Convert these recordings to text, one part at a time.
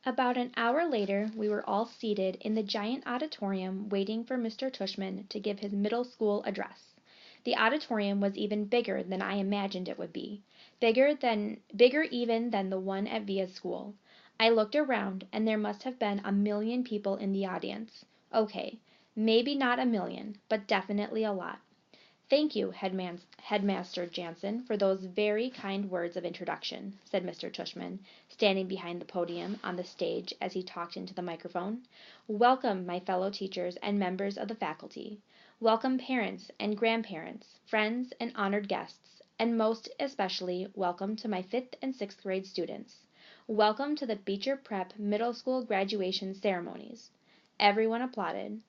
About an hour later we were all seated in the giant auditorium waiting for Mr. Tushman to give his middle school address. The auditorium was even bigger than I imagined it would be, bigger even than the one at Via's school. I looked around and there must have been 1,000,000 people in the audience. Okay, maybe not 1,000,000, but definitely a lot. "Thank you, Headmaster Jansen, for those very kind words of introduction," said Mr. Tushman, standing behind the podium on the stage as he talked into the microphone. "Welcome, my fellow teachers and members of the faculty. Welcome, parents and grandparents, friends and honored guests, and most especially welcome to my 5th and 6th grade students. Welcome to the Beecher Prep Middle School graduation ceremonies." Everyone applauded.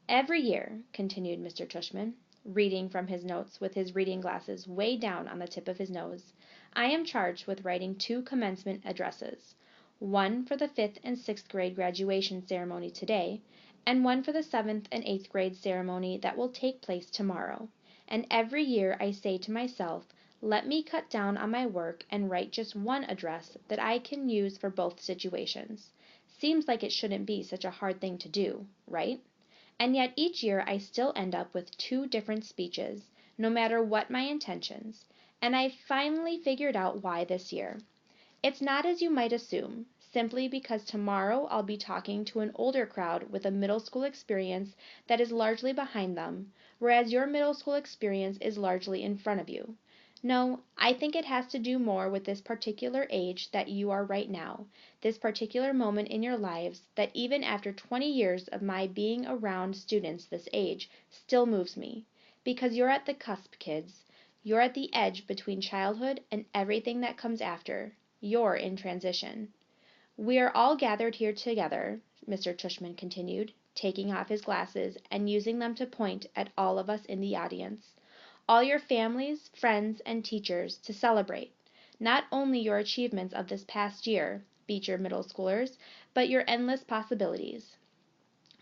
"Every year," continued Mr. Tushman, reading from his notes with his reading glasses way down on the tip of his nose, "I am charged with writing 2 commencement addresses, one for the 5th and 6th grade graduation ceremony today, and one for the 7th and 8th grade ceremony that will take place tomorrow. And every year I say to myself, let me cut down on my work and write just one address that I can use for both situations. Seems like it shouldn't be such a hard thing to do, right? And yet each year I still end up with 2 different speeches, no matter what my intentions, and I've finally figured out why this year. It's not as you might assume, simply because tomorrow I'll be talking to an older crowd with a middle school experience that is largely behind them, whereas your middle school experience is largely in front of you. No, I think it has to do more with this particular age that you are right now, this particular moment in your lives that even after 20 years of my being around students this age still moves me. Because you're at the cusp, kids. You're at the edge between childhood and everything that comes after. You're in transition. We are all gathered here together," Mr. Tushman continued, taking off his glasses and using them to point at all of us in the audience. "All your families, friends, and teachers to celebrate, not only your achievements of this past year, Beecher Middle Schoolers, but your endless possibilities.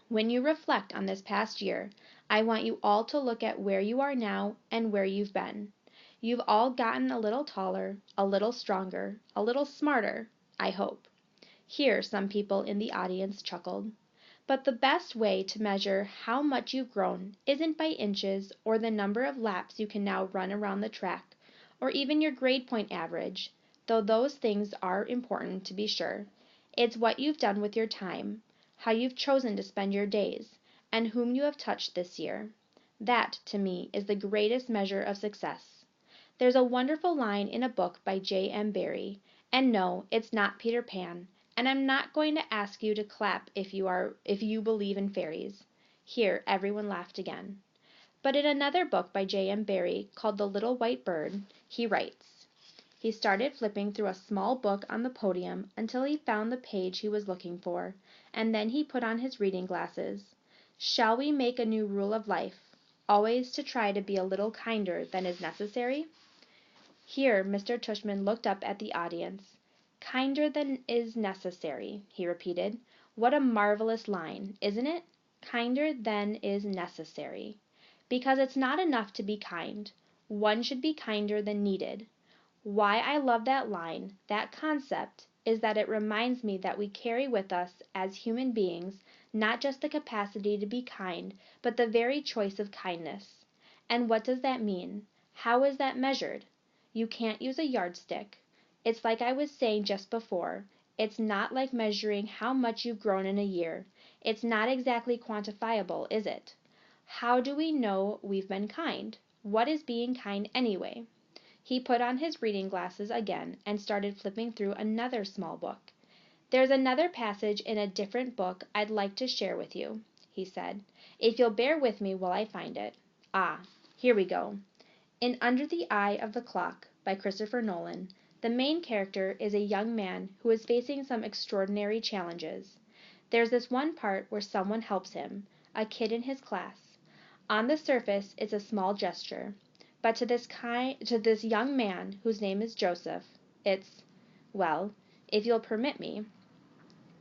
When you reflect on this past year, I want you all to look at where you are now and where you've been. You've all gotten a little taller, a little stronger, a little smarter, I hope." Here some people in the audience chuckled. "But the best way to measure how much you've grown isn't by inches or the number of laps you can now run around the track, or even your grade point average, though those things are important to be sure. It's what you've done with your time, how you've chosen to spend your days, and whom you have touched this year. That, to me, is the greatest measure of success. There's a wonderful line in a book by J. M. Barrie, and no, it's not Peter Pan, and I'm not going to ask you to clap if you believe in fairies." Here everyone laughed again. "But in another book by J. M. Barrie called The Little White Bird, he writes." He started flipping through a small book on the podium until he found the page he was looking for, and then he put on his reading glasses. "Shall we make a new rule of life, always to try to be a little kinder than is necessary?" Here Mr. Tushman looked up at the audience. "Kinder than is necessary," he repeated. "What a marvelous line, isn't it? Kinder than is necessary. Because it's not enough to be kind. One should be kinder than needed. Why I love that line, that concept, is that it reminds me that we carry with us as human beings not just the capacity to be kind, but the very choice of kindness. And what does that mean? How is that measured? You can't use a yardstick. It's like I was saying just before, it's not like measuring how much you've grown in a year. It's not exactly quantifiable, is it? How do we know we've been kind? What is being kind anyway?" He put on his reading glasses again and started flipping through another small book. "There's another passage in a different book I'd like to share with you," he said, "if you'll bear with me while I find it. Ah, here we go. In Under the Eye of the Clock, by Christopher Nolan, the main character is a young man who is facing some extraordinary challenges. There's this one part where someone helps him, a kid in his class. On the surface it's a small gesture, but to this young man, whose name is Joseph, well, if you'll permit me."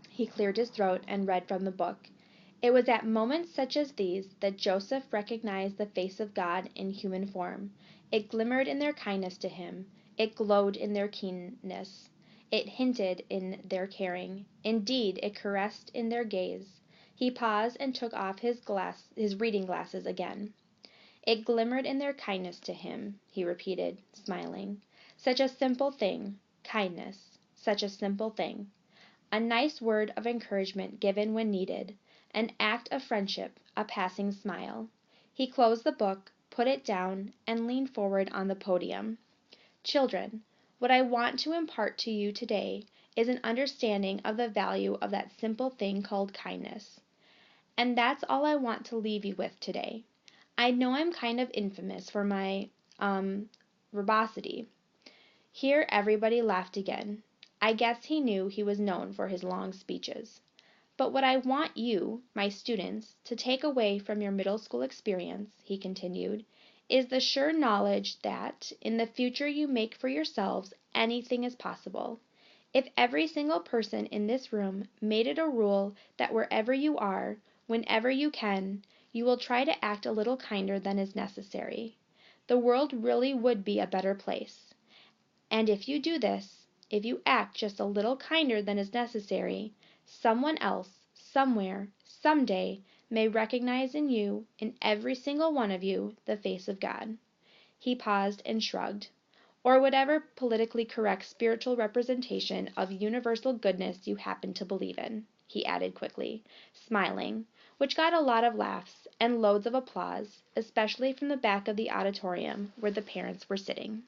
He cleared his throat and read from the book. "It was at moments such as these that Joseph recognized the face of God in human form. It glimmered in their kindness to him. It glowed in their keenness. It hinted in their caring. Indeed, it caressed in their gaze. He paused and took off his reading glasses again. It glimmered in their kindness to him, he repeated, smiling. Such a simple thing, kindness, such a simple thing. A nice word of encouragement given when needed, an act of friendship, a passing smile. He closed the book, put it down, and leaned forward on the podium. Children, what I want to impart to you today is an understanding of the value of that simple thing called kindness. And that's all I want to leave you with today. I know I'm kind of infamous for my, verbosity. Here everybody laughed again. I guess he knew he was known for his long speeches. But what I want you, my students, to take away from your middle school experience, he continued, is the sure knowledge that, in the future you make for yourselves, anything is possible. If every single person in this room made it a rule that wherever you are, whenever you can, you will try to act a little kinder than is necessary, the world really would be a better place. And if you do this, if you act just a little kinder than is necessary, someone else, somewhere, someday, may recognize in you, in every single one of you, the face of God. He paused and shrugged. Or whatever politically correct spiritual representation of universal goodness you happen to believe in, he added quickly, smiling, which got a lot of laughs and loads of applause, especially from the back of the auditorium where the parents were sitting.